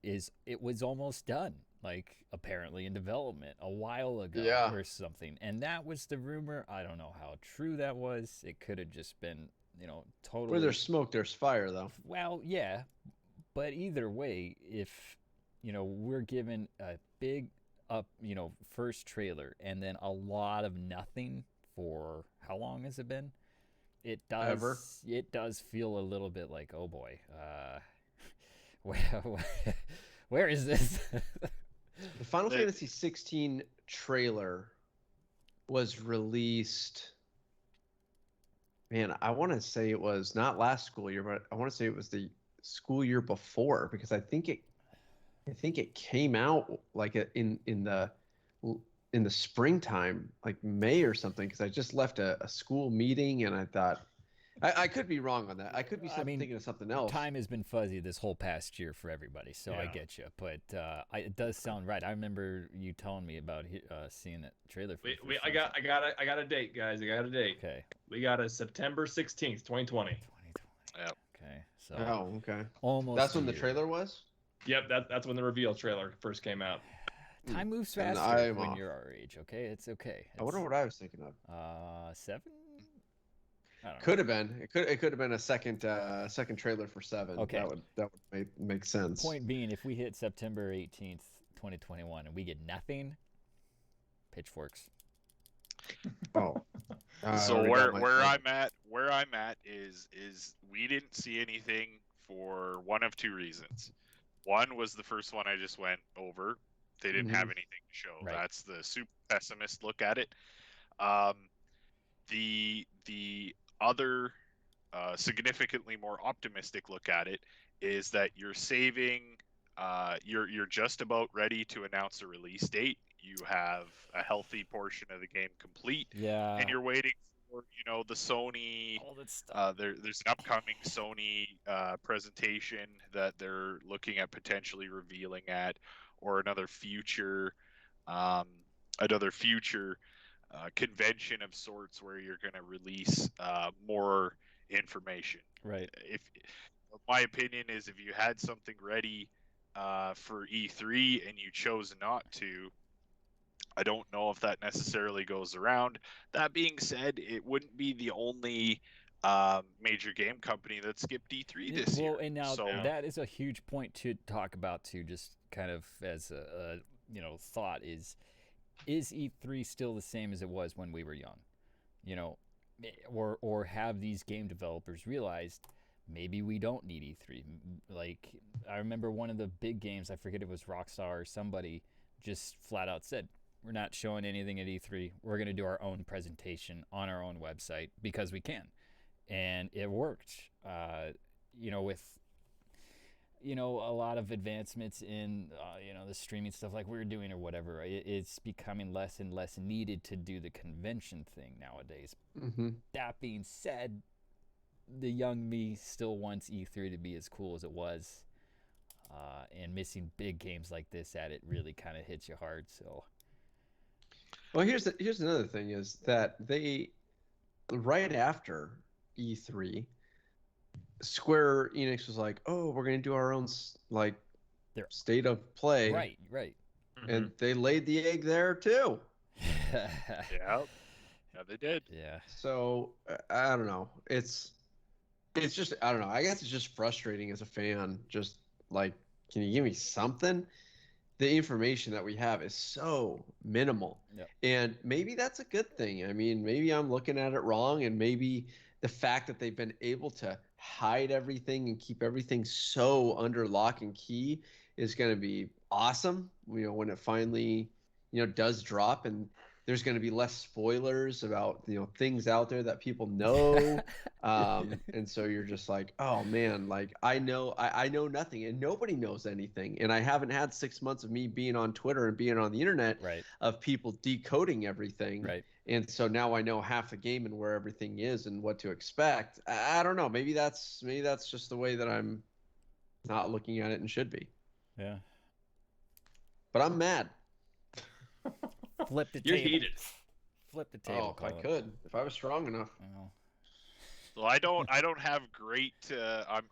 was almost done. Like apparently in development a while ago or something, and that was the rumor. I don't know how true that was. It could have just been, totally. Where there's smoke, there's fire, though. Well, yeah, but either way, if we're given a big first trailer and then a lot of nothing for how long has it been? It does feel a little bit like, oh boy, where is this? The Final Fantasy 16 trailer was released. Man, I want to say it was not last school year, but I want to say it was the school year before, because I think it came out like in the springtime, like May or something. Because I just left a school meeting and I thought. I could be wrong on that. I could be thinking of something else. Time has been fuzzy this whole past year for everybody, so I get you. But it does sound right. I remember you telling me about seeing that trailer. I got a date, guys. I got a date. Okay. We got a September 16th, 2020. Yep. Okay. So. Oh, okay. Almost. That's when the trailer was. Yep. That's when the reveal trailer first came out. Time moves faster when you're our age. Okay, it's okay. I wonder what I was thinking of. 7. Could have been. It could have been a second trailer for 7. Okay. That would make sense. Point being, if we hit September 18th, 2021, and we get nothing, pitchforks. Oh. So where I'm at is we didn't see anything for one of two reasons. One was the first one I just went over. They didn't have anything to show. Right. That's the super pessimist look at it. The other significantly more optimistic look at it is that you're saving. You're just about ready to announce a release date. You have a healthy portion of the game complete, Yeah. and you're waiting for the Sony. All that stuff. There's an upcoming Sony presentation that they're looking at potentially revealing at, or another future convention of sorts where you're going to release more information. Right. If my opinion is, if you had something ready for E3 and you chose not to, I don't know if that necessarily goes around. That being said, it wouldn't be the only major game company that skipped E3 this year. Well, and now So that is a huge point to talk about too, just kind of as a thought is E3 still the same as it was when we were young? Or have these game developers realized maybe we don't need E3? Like, I remember one of the big games, I forget if it was Rockstar or somebody, just flat out said, we're not showing anything at E3. We're going to do our own presentation on our own website because we can. And it worked. With a lot of advancements in the streaming stuff like we're doing or whatever, it's becoming less and less needed to do the convention thing nowadays. Mm-hmm. That being said, the young me still wants E3 to be as cool as it was, and missing big games like this at it really kind of hits you hard. So, well, here's another thing is that they, right after E3, Square Enix was like, "Oh, we're gonna do our own state of play," right, and they laid the egg there too. yeah, they did. Yeah. So I don't know. It's just, I don't know. I guess it's just frustrating as a fan. Just like, can you give me something? The information that we have is so minimal. Yep. And maybe that's a good thing. I mean, maybe I'm looking at it wrong, and maybe the fact that they've been able to hide everything and keep everything so under lock and key is going to be awesome. When it finally, does drop, and there's going to be less spoilers about, things out there that people know. And so you're just like, oh man, like I know nothing, and nobody knows anything. And I haven't had 6 months of me being on Twitter and being on the internet, right, of people decoding everything. Right. And so now I know half the game and where everything is and what to expect. I don't know. Maybe that's just the way that I'm not looking at it and should be. Yeah. But I'm mad. Flip the You're table. heated. Flip the table. Oh, if I could, if I was strong enough. Oh. Well, I don't have great. I'm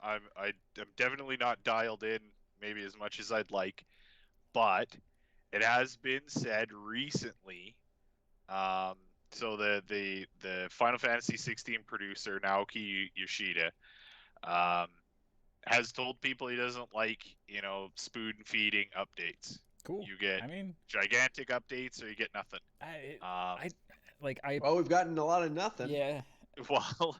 definitely not dialed in maybe as much as I'd like, but it has been said recently. So the Final Fantasy 16 producer Naoki Yoshida has told people he doesn't like spoon feeding updates. Cool. You get gigantic updates, or you get nothing. Well, we've gotten a lot of nothing. Yeah. Well.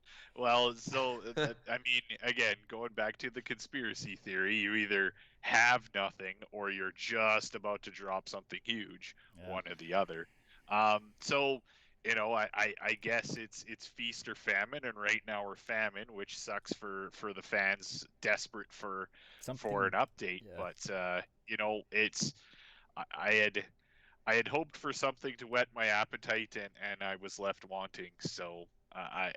So I mean, again, going back to the conspiracy theory, you either have nothing or you're just about to drop something huge, one or the other. So I guess it's feast or famine, and right now we're famine, which sucks for the fans desperate for an update. Yeah. But it's I had hoped for something to whet my appetite, and I was left wanting. So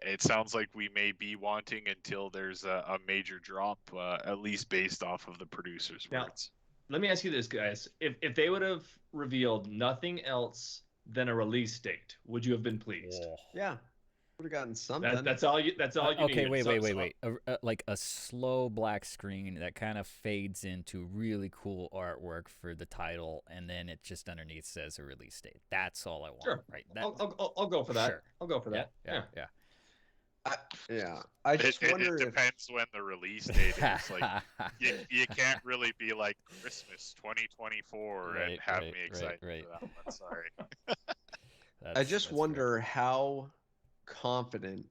it sounds like we may be wanting until there's a major drop, at least based off of the producer's words. Let me ask you this, guys: if they would have revealed nothing else than a release date, would you have been pleased? Yeah, would have gotten something. That's all you. That's all you Okay, needed. wait. Like a slow black screen that kind of fades into really cool artwork for the title, and then it just underneath says a release date. That's all I want. Sure. Right. I'll go for that. Sure. I'll go for that. Yeah. I just it wonder depends when the release date is. Like you can't really be like Christmas 2024 and have me excited for that one. Sorry. I just wonder how confident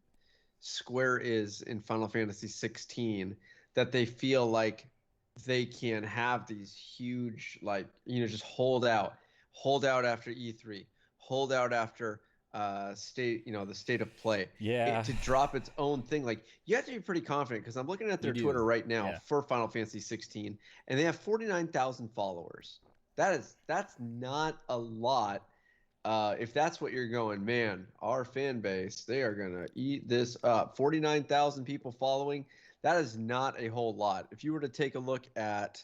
Square is in Final Fantasy 16 that they feel like they can have these huge, just hold out after E3, hold out after state, the state of play. Yeah. To drop its own thing, like you have to be pretty confident because I'm looking at their You do. Twitter right now Yeah. for Final Fantasy 16, and they have 49,000 followers. That's not a lot. If that's what you're going, man, our fan base, they are gonna eat this up. 49,000 people following. That is not a whole lot. If you were to take a look at,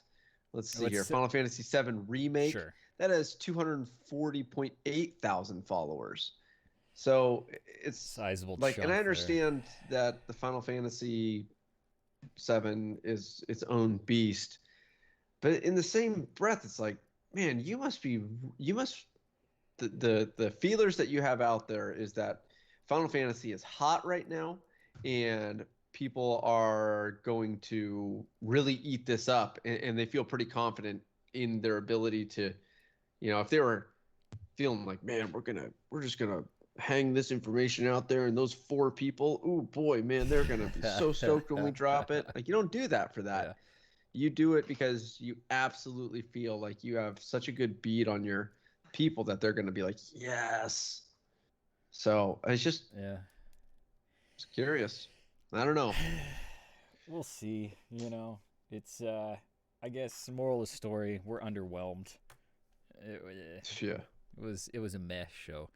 let's see here, Final Fantasy VII Remake, Sure. that has 240.8 thousand followers. So it's Sizable like, and chunk I there. understand that the Final Fantasy VII is its own beast, but in the same breath, it's like, man, you must the feelers that you have out there is that Final Fantasy is hot right now, and people are going to really eat this up, and they feel pretty confident in their ability to, if they were feeling like, man, we're just gonna hang this information out there, and those 4 people, ooh boy, man, they're gonna be so stoked when we drop it. Like, you don't do that for that. Yeah. You do it because you absolutely feel like you have such a good beat on your people that they're gonna be like, yes. So it's just curious. I don't know. We'll see. It's I guess moral of the story, we're underwhelmed. Yeah. It was a mess show,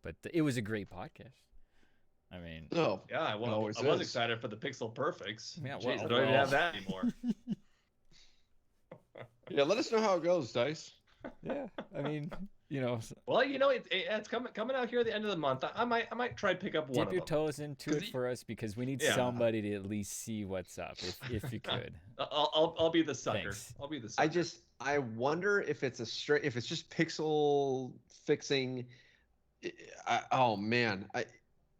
but it was a great podcast. I mean, Oh Yeah, I always was is. excited for the Pixel Perfects. Yeah, Jeez, well- I don't even have that anymore. Yeah, let us know how it goes, Dice. yeah. I mean, Well, it's coming out here at the end of the month. I might try to pick up one dip of your them. toes into 'Cause it for us because we need Yeah. somebody to at least see what's up, if you could. I'll be the sucker. Thanks. I'll be the sucker. I wonder if it's if it's just pixel fixing. Oh man,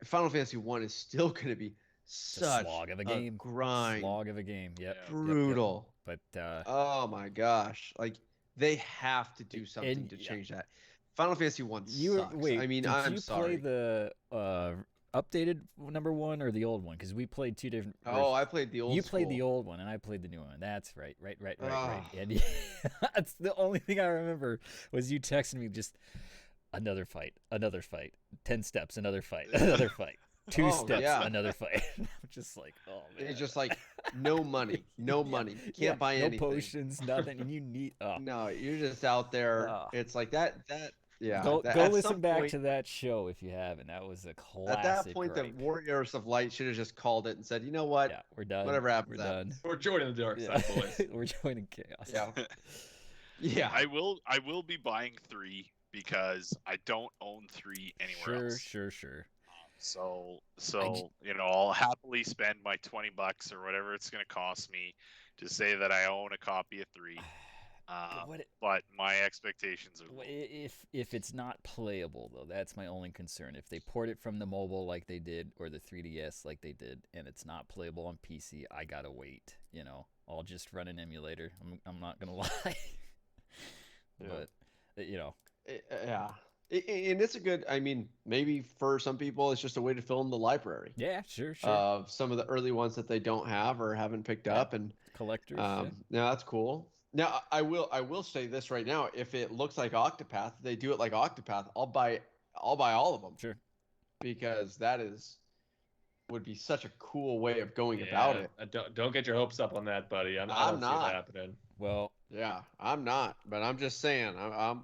Final Fantasy 1 is still going to be It's a such slog of a game. grind, Slog of a game. Yep. Yeah. brutal. But Oh my gosh, like they have to do something to change that. Final Fantasy 1 sucks. wait. I mean, did I'm you sorry. play the updated #1 or the old one? Because we played 2 different. Oh, I played the old. You played the school. old one, and I played the new one. That's right. Ah. And that's the only thing I remember was you texting me just another fight, 10 steps, another fight, another fight, 2 Oh, steps, yeah. another fight. I'm just like, oh man. It's just like no money, no money. Can't buy no anything. potions, nothing, and you need. Oh. No, you're just out there. Ah. It's like that. Yeah. Go at listen some back point- to that show if you haven't. That was a classic. At that point, gripe. the Warriors of Light should have just called it and said, you know what? Yeah, we're done. Whatever happens, We're done. We're joining the dark Yeah. side, boys. We're joining chaos. Yeah. Yeah. I will be buying 3 because I don't own 3 anywhere else. Sure. So I'll happily spend my $20 or whatever it's going to cost me to say that I own a copy of 3. But my expectations are low. If it's not playable though, that's my only concern. If they port it from the mobile like they did, or the 3DS like they did, and it's not playable on PC, I gotta wait. I'll just run an emulator. I'm not gonna lie. But Yeah. And it's a good, I mean, maybe for some people, it's just a way to fill in the library yeah, sure. of some of the early ones that they don't have or haven't picked up. And Collectors. now that's cool. Now I will say this right now. If it looks like Octopath, they do it like Octopath, I'll buy all of them. Sure. Because would be such a cool way of going about it. Don't get your hopes up on that, buddy. I don't see not. it happening. Well, Yeah, I'm not, but I'm just saying, I'm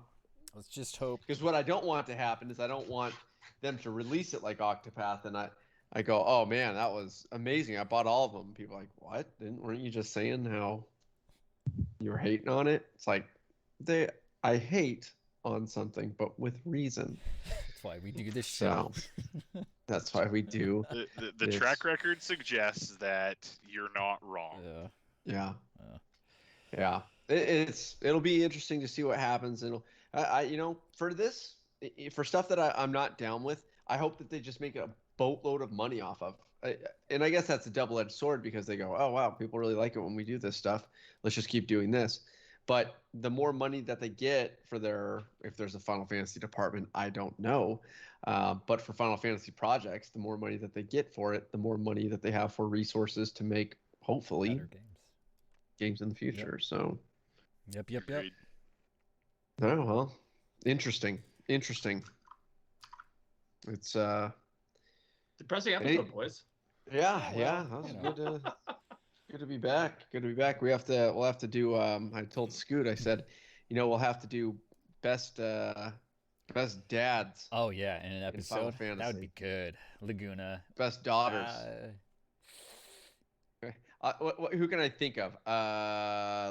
let's just hope. because what I don't want to happen is I don't want them to release it like Octopath, and I go, oh man, that was amazing. I bought all of them. People are like, what? Weren't you just saying how you were hating on it? It's like I hate on something, but with reason. That's why we do this show. So that's why we do. The Yes. track record suggests that you're not wrong. Yeah. Yeah. It'll be interesting to see what happens, and for this, for stuff that I'm not down with, I hope that they just make a boatload of money off of. And I guess that's a double-edged sword because they go, oh wow, people really like it when we do this stuff. Let's just keep doing this. But the more money that they get for if there's a Final Fantasy department, I don't know. But for Final Fantasy projects, the more money that they get for it, the more money that they have for resources to make, hopefully, Better games in the future. So, Yep. Agreed. oh well, interesting. It's Depressing episode, boys. yeah, Yeah, that was well, good to be back. Good to be back. We'll have to do I told Scoot, I said, we'll have to do best best dads Oh yeah, in an in Final episode that would Fantasy. be good. Laguna. Best daughters. Okay. Who can I think of?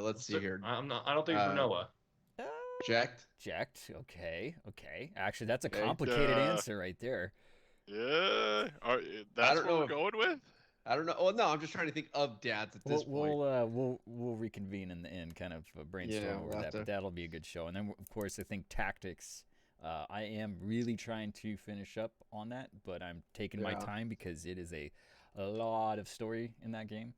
Let's see here. I don't think it's Renoa. Jacked. Jacked. Okay. Actually, that's a Okay. complicated answer right there. Yeah, don't that's what know we're if- going with. I don't know. Well, no, I'm just trying to think of dads at this point. We'll reconvene in the end, kind of brainstorm we'll over have that. to- But that'll be a good show. And then of course I think tactics. I am really trying to finish up on that, but I'm taking my Yeah. time because it is a lot of story in that game.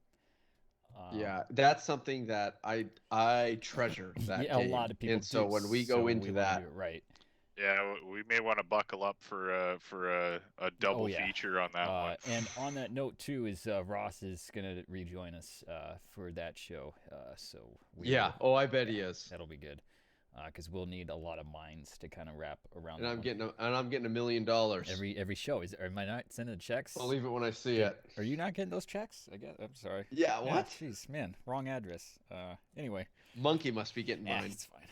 Yeah, that's something that I treasure. That yeah, a game. lot of people. And so do, when we so go into wanna that, do it right. Yeah, we may want to buckle up for a double yeah. feature on that one. And on that note too is Ross is gonna rejoin us for that show. So yeah. Oh, I bet he is. that'll be good. Because we'll need a lot of minds to kind of wrap around. And that I'm one. getting $1 million every show. Am I not sending checks? Believe it when I see it. Are you not getting those checks? I guess. I'm sorry. Yeah. What? Jeez, man, wrong address. Anyway. Monkey must be getting Yeah, mine. it's fine.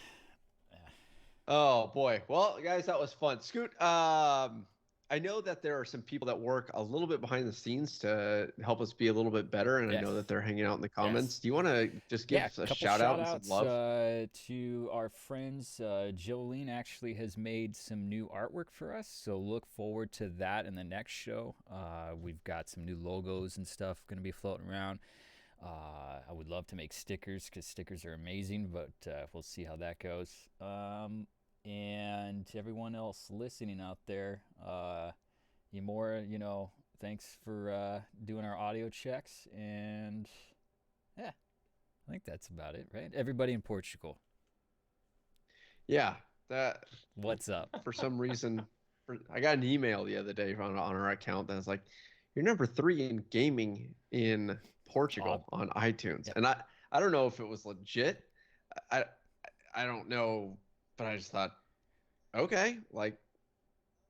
Oh boy. Well, guys, that was fun. Scoot, I know that there are some people that work a little bit behind the scenes to help us be a little bit better, and I know Yes. that they're hanging out in the comments. Yes. Do you want to just give us a couple shout out and shout-outs, some love? to our friends. Jolene actually has made some new artwork for us, so look forward to that in the next show. We've got some new logos and stuff going to be floating around. I would love to make stickers because stickers are amazing, but we'll see how that goes. And everyone else listening out there, thanks for doing our audio checks. And yeah, I think that's about it, right? Everybody in Portugal, Yeah. That what's up? for some reason, I got an email the other day on our account that was like, "You're number 3 in gaming in Portugal on iTunes," Yep. and I don't know if it was legit. I don't know, but I just thought, okay, like,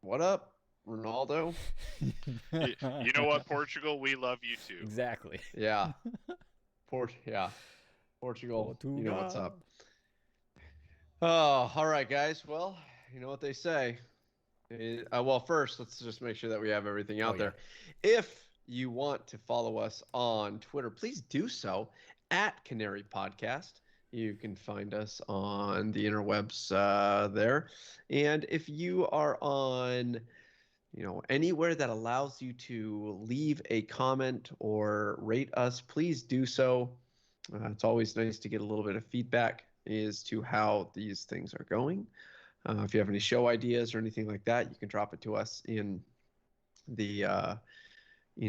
what up, Ronaldo? You know what, Portugal? We love you too. Exactly. Yeah, Portugal. You know what's up. Oh, all right, guys. Well, you know what they say. Well, first, let's just make sure that we have everything out there. If you want to follow us on Twitter, please do so at Canary Podcast. You can find us on the interwebs there. And if you are on, anywhere that allows you to leave a comment or rate us, please do so. It's always nice to get a little bit of feedback as to how these things are going. If you have any show ideas or anything like that, you can drop it to us in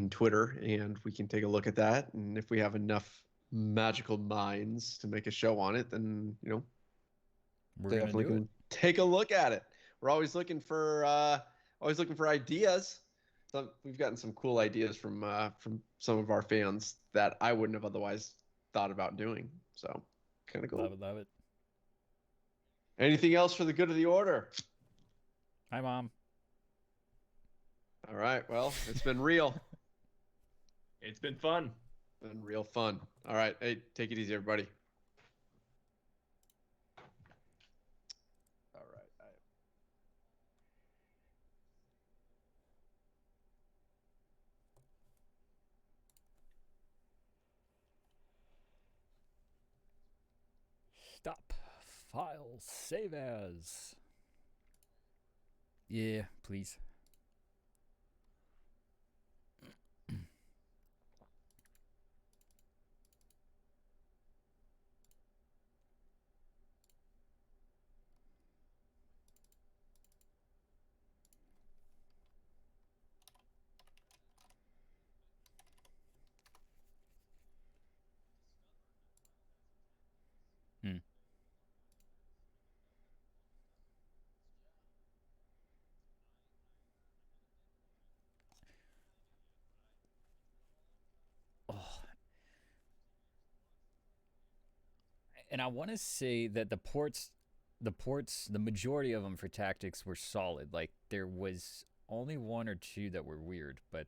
Twitter, and we can take a look at that. And if we have enough magical minds to make a show on it, then We're definitely gonna do can take a look at it. We're always looking for ideas. So we've gotten some cool ideas from some of our fans that I wouldn't have otherwise thought about doing. So kind of it. cool. Love it. Anything else for the good of the order? Hi, Mom. All right. Well, it's been real. It's been fun. Been real fun. All right. Hey, take it easy, everybody. All right. Stop. Files. Save as. Yeah, please. And I want to say that the ports, the majority of them for tactics were solid. Like there was only one or two that were weird, but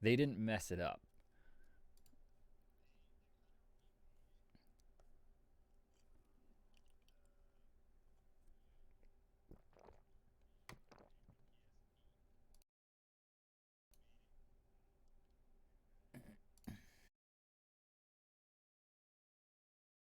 they didn't mess it up.